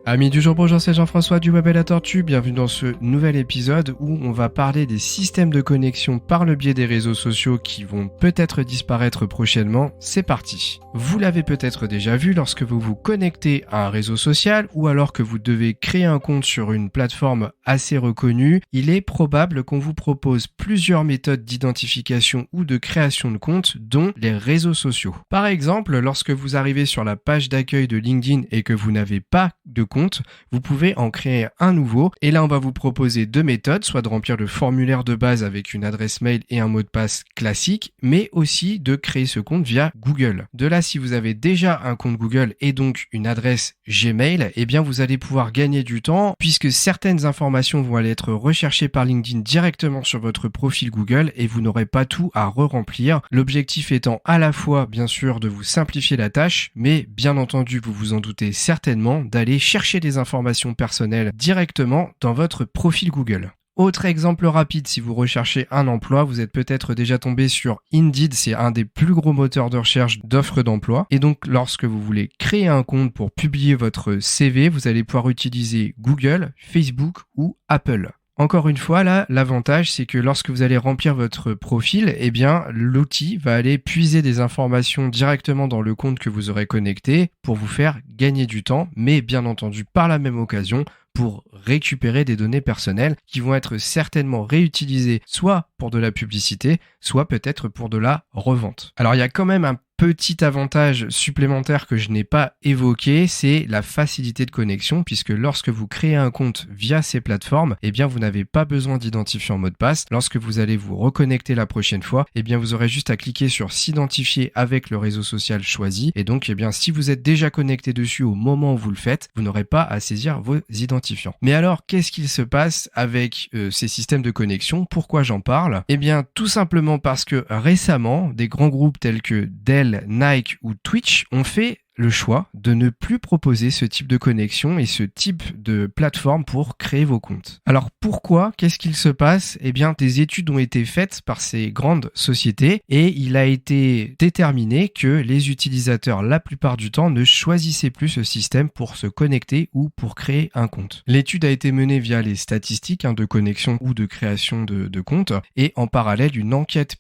Amis du jour, bonjour, c'est Jean-François du Web et la Tortue. Bienvenue dans ce nouvel épisode où on va parler des systèmes de connexion par le biais des réseaux sociaux qui vont peut-être disparaître prochainement. C'est parti. Vous l'avez peut-être déjà vu lorsque vous vous connectez à un réseau social ou alors que vous devez créer un compte sur une plateforme assez reconnue, il est probable qu'on vous propose plusieurs méthodes d'identification ou de création de compte, dont les réseaux sociaux. Par exemple, lorsque vous arrivez sur la page d'accueil de LinkedIn et que vous n'avez pas de compte, vous pouvez en créer un nouveau et là on va vous proposer deux méthodes, soit de remplir le formulaire de base avec une adresse mail et un mot de passe classique, mais aussi de créer ce compte via Google. De là, si vous avez déjà un compte Google et donc une adresse Gmail, eh bien vous allez pouvoir gagner du temps puisque certaines informations vont aller être recherchées par LinkedIn directement sur votre profil Google et vous n'aurez pas tout à re-remplir. L'objectif étant à la fois bien sûr de vous simplifier la tâche, mais bien entendu vous vous en doutez certainement d'aller chercher des informations personnelles directement dans votre profil Google. Autre exemple rapide, si vous recherchez un emploi, vous êtes peut-être déjà tombé sur Indeed, c'est un des plus gros moteurs de recherche d'offres d'emploi. Et donc, lorsque vous voulez créer un compte pour publier votre CV, vous allez pouvoir utiliser Google, Facebook ou Apple. Encore une fois, là, l'avantage, c'est que lorsque vous allez remplir votre profil, eh bien, l'outil va aller puiser des informations directement dans le compte que vous aurez connecté pour vous faire gagner du temps, mais bien entendu, par la même occasion, pour récupérer des données personnelles qui vont être certainement réutilisées soit pour de la publicité, soit peut-être pour de la revente. Alors, il y a quand même un petit avantage supplémentaire que je n'ai pas évoqué, c'est la facilité de connexion, puisque lorsque vous créez un compte via ces plateformes, eh bien vous n'avez pas besoin d'identifiant mot de passe. Lorsque vous allez vous reconnecter la prochaine fois, eh bien vous aurez juste à cliquer sur s'identifier avec le réseau social choisi. Et donc, eh bien si vous êtes déjà connecté dessus au moment où vous le faites, vous n'aurez pas à saisir vos identifiants. Mais alors, qu'est-ce qu'il se passe avec ces systèmes de connexion? Pourquoi j'en parle? Eh bien, tout simplement parce que récemment, des grands groupes tels que Dell, Nike ou Twitch ont fait le choix de ne plus proposer ce type de connexion et ce type de plateforme pour créer vos comptes. Alors pourquoi? Qu'est-ce qu'il se passe? Eh bien, des études ont été faites par ces grandes sociétés et il a été déterminé que les utilisateurs, la plupart du temps, ne choisissaient plus ce système pour se connecter ou pour créer un compte. L'étude a été menée via les statistiques de connexion ou de création de comptes et en parallèle,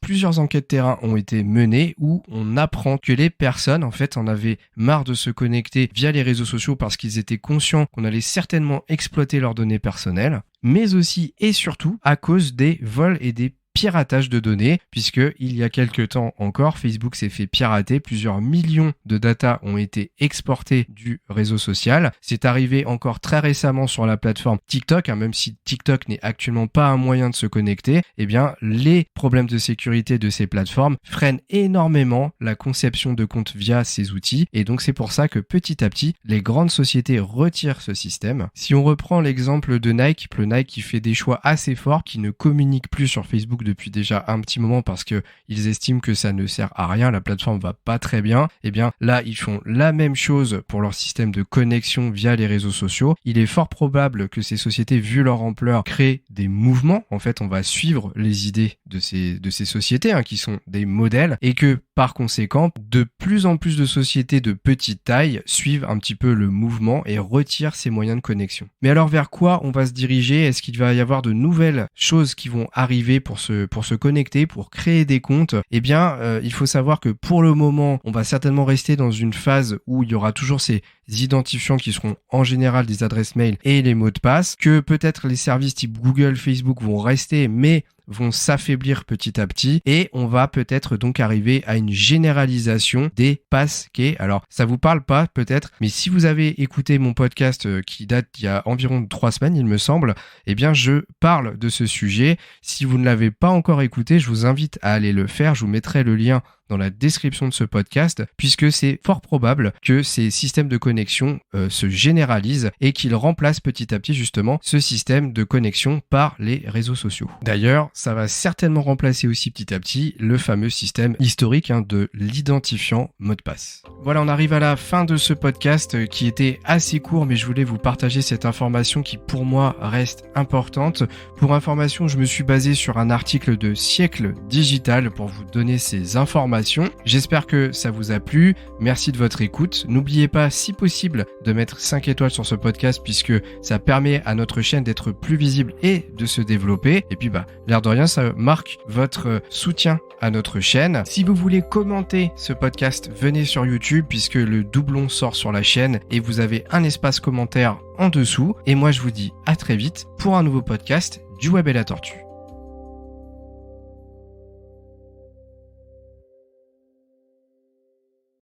plusieurs enquêtes terrain ont été menées où on apprend que les personnes, en fait, en avaient marre de se connecter via les réseaux sociaux parce qu'ils étaient conscients qu'on allait certainement exploiter leurs données personnelles, mais aussi et surtout à cause des vols et des piratage de données, puisque il y a quelques temps encore, Facebook s'est fait pirater, plusieurs millions de data ont été exportés du réseau social. C'est arrivé encore très récemment sur la plateforme TikTok, même si TikTok n'est actuellement pas un moyen de se connecter, eh bien les problèmes de sécurité de ces plateformes freinent énormément la conception de comptes via ces outils, et donc c'est pour ça que petit à petit, les grandes sociétés retirent ce système. Si on reprend l'exemple de Nike, le Nike qui fait des choix assez forts, qui ne communique plus sur Facebook depuis déjà un petit moment parce que ils estiment que ça ne sert à rien, la plateforme va pas très bien, et bien là ils font la même chose pour leur système de connexion via les réseaux sociaux. Il est fort probable que ces sociétés, vu leur ampleur, créent des mouvements. En fait, on va suivre les idées de ces sociétés qui sont des modèles et que par conséquent, de plus en plus de sociétés de petite taille suivent un petit peu le mouvement et retirent ces moyens de connexion. Mais alors vers quoi on va se diriger? Est-ce qu'il va y avoir de nouvelles choses qui vont arriver pour se connecter, pour créer des comptes? Eh bien, il faut savoir que pour le moment, on va certainement rester dans une phase où il y aura toujours ces identifiants qui seront en général des adresses mail et les mots de passe, que peut-être les services type Google, Facebook vont rester, mais vont s'affaiblir petit à petit et on va peut-être donc arriver à une généralisation des passkey. Alors, ça vous parle pas peut-être, mais si vous avez écouté mon podcast qui date d'il y a environ 3 semaines, il me semble, eh bien, je parle de ce sujet. Si vous ne l'avez pas encore écouté, je vous invite à aller le faire. Je vous mettrai le lien dans la description de ce podcast, puisque c'est fort probable que ces systèmes de connexion se généralisent et qu'ils remplacent petit à petit justement ce système de connexion par les réseaux sociaux. D'ailleurs, ça va certainement remplacer aussi petit à petit le fameux système historique de l'identifiant mot de passe. Voilà, on arrive à la fin de ce podcast qui était assez court, mais je voulais vous partager cette information qui pour moi reste importante. Pour information, je me suis basé sur un article de Siècle Digital pour vous donner ces informations. J'espère que ça vous a plu. Merci de votre écoute. N'oubliez pas, si possible, de mettre 5 étoiles sur ce podcast puisque ça permet à notre chaîne d'être plus visible et de se développer. Et puis, l'air de rien, ça marque votre soutien à notre chaîne. Si vous voulez commenter ce podcast, venez sur YouTube puisque le doublon sort sur la chaîne et vous avez un espace commentaire en dessous. Et moi, je vous dis à très vite pour un nouveau podcast du Web et la Tortue.